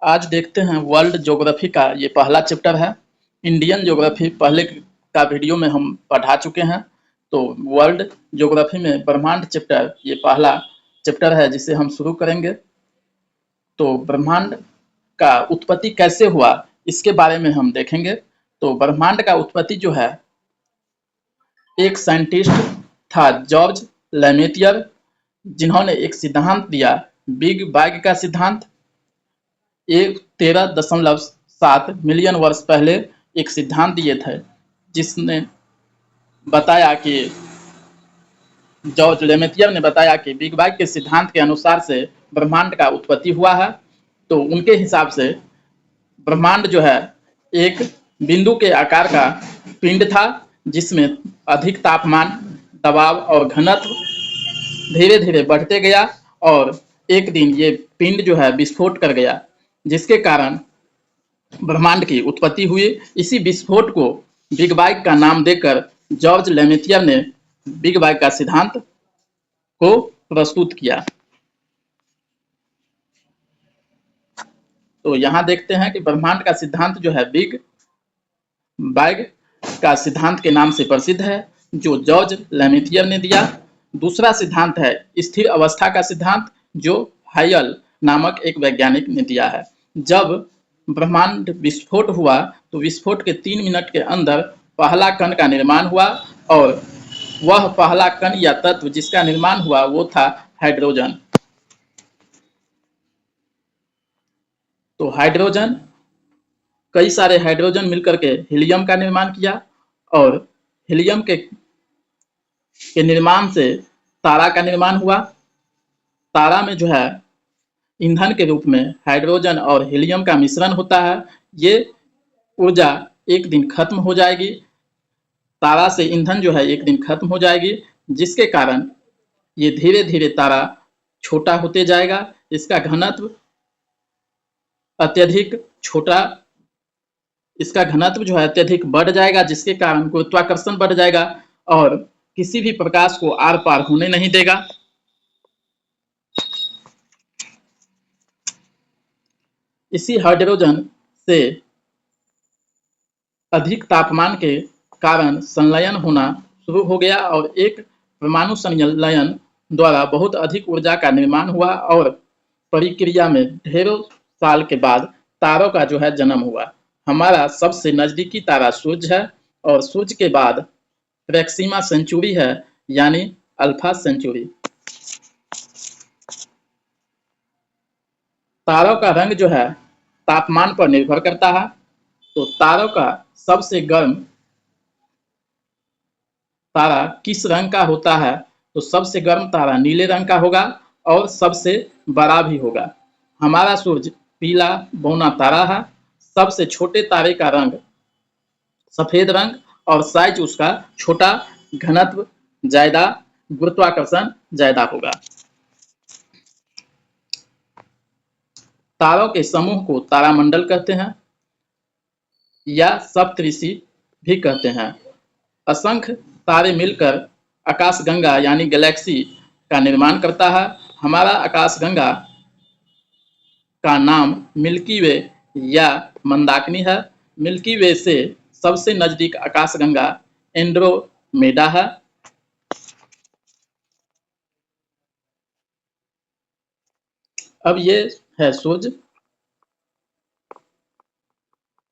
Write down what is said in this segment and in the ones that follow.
आज देखते हैं वर्ल्ड ज्योग्राफी का ये पहला चैप्टर है। इंडियन ज्योग्राफी पहले का वीडियो में हम पढ़ा चुके हैं। तो वर्ल्ड ज्योग्राफी में ब्रह्मांड चैप्टर ये पहला चैप्टर है जिसे हम शुरू करेंगे। तो ब्रह्मांड का उत्पत्ति कैसे हुआ इसके बारे में हम देखेंगे। तो ब्रह्मांड का उत्पत्ति जो है, एक साइंटिस्ट था जॉर्ज लेमेटियर, जिन्होंने एक सिद्धांत दिया, बिग बैंग का सिद्धांत। एक 13.7 मिलियन वर्ष पहले एक सिद्धांत दिए थे, जिसने बताया कि जॉर्ज लेमेटियर ने बताया कि बिग बैंग के सिद्धांत के अनुसार से ब्रह्मांड का उत्पत्ति हुआ है। तो उनके हिसाब से ब्रह्मांड जो है एक बिंदु के आकार का पिंड था, जिसमें अधिक तापमान, दबाव और घनत्व धीरे धीरे बढ़ते गया और एक दिन ये पिंड जो है विस्फोट कर गया, जिसके कारण ब्रह्मांड की उत्पत्ति हुई। इसी विस्फोट को बिग बैंग का नाम देकर जॉर्ज लेमेटियर ने बिग बैंग का सिद्धांत को प्रस्तुत किया। तो यहाँ देखते हैं कि ब्रह्मांड का सिद्धांत जो है बिग बैंग का सिद्धांत के नाम से प्रसिद्ध है, जो जॉर्ज लेमेटियर ने दिया। दूसरा सिद्धांत है स्थिर अवस्था का सिद्धांत, जो हायल नामक एक वैज्ञानिक ने दिया है। जब ब्रह्मांड विस्फोट हुआ तो विस्फोट के 3 मिनट के अंदर पहला कण का निर्माण हुआ, और वह पहला कण या तत्व जिसका निर्माण हुआ वो था हाइड्रोजन। तो हाइड्रोजन, कई सारे हाइड्रोजन मिलकर के हीलियम का निर्माण किया, और हीलियम के निर्माण से तारा का निर्माण हुआ। तारा में जो है ईंधन के रूप में हाइड्रोजन और हीलियम का मिश्रण होता है। ये ऊर्जा एक दिन खत्म हो जाएगी, तारा से ईंधन जो है एक दिन खत्म हो जाएगी, जिसके कारण ये धीरे धीरे तारा छोटा होते जाएगा। इसका घनत्व अत्यधिक छोटा, इसका घनत्व जो है अत्यधिक बढ़ जाएगा, जिसके कारण गुरुत्वाकर्षण बढ़ जाएगा और किसी भी प्रकाश को आर पार होने नहीं देगा। इसी हाइड्रोजन से अधिक तापमान के कारण संलयन होना शुरू हो गया, और एक परमाणु संलयन द्वारा बहुत अधिक ऊर्जा का निर्माण हुआ, और परिक्रिया में ढेरों साल के बाद तारों का जो है जन्म हुआ। हमारा सबसे नजदीकी तारा सूर्य है, और सूर्य के बाद प्रोक्सिमा सेंचुरी है, यानी अल्फा सेंचुरी। तारों का रंग जो है तापमान पर निर्भर करता है। तो तारों का सबसे गर्म तारा किस रंग का होता है? तो सबसे गर्म तारा नीले रंग का होगा, और सबसे बड़ा भी होगा। हमारा सूरज पीला बौना तारा है। सबसे छोटे तारे का रंग सफेद रंग, और साइज उसका छोटा, घनत्व ज्यादा, गुरुत्वाकर्षण ज्यादा होगा। तारों के समूह को तारामंडल कहते हैं, या सप्तऋषि भी कहते हैं। असंख्य तारे मिलकर आकाशगंगा यानी गैलेक्सी का निर्माण करता है। हमारा आकाशगंगा का नाम मिल्की वे या मंदाकिनी है। मिल्की वे से सबसे नजदीक आकाशगंगा एंड्रोमेडा है। अब ये है सूर्य,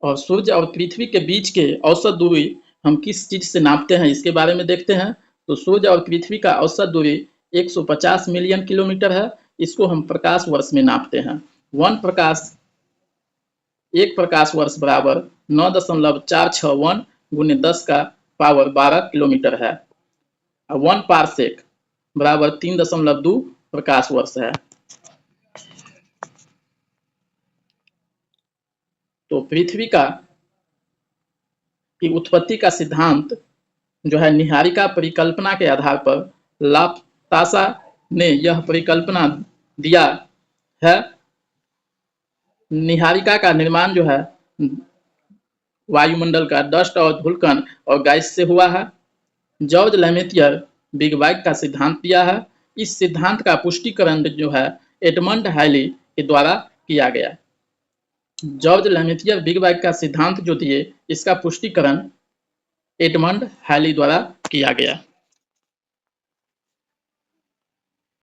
और सूर्य और पृथ्वी के बीच के औसत दूरी हम किस चीज से नापते हैं इसके बारे में देखते हैं। तो सूर्य और पृथ्वी का औसत दूरी 150 मिलियन किलोमीटर है। इसको हम प्रकाश वर्ष में नापते हैं। एक प्रकाश वर्ष बराबर 9.461 गुने 10 का पावर 12 किलोमीटर है। 1 पारसेक बराबर 3.2 प्रकाश वर्ष है। तो पृथ्वी की उत्पत्ति का सिद्धांत जो है निहारिका परिकल्पना के आधार पर लाप्लासा ने यह परिकल्पना दिया है। निहारिका का निर्माण जो है वायुमंडल का डस्ट और धूलकण और गैस से हुआ है। जॉर्ज लेमेटियर बिग बैंग का सिद्धांत दिया है। इस सिद्धांत का पुष्टिकरण जो है एडमंड हाइली के द्वारा किया गया। जॉर्ज लैमिथियर बिग बैंग का सिद्धांत जो दिए, इसका पुष्टिकरण एडमंड हैली द्वारा किया गया।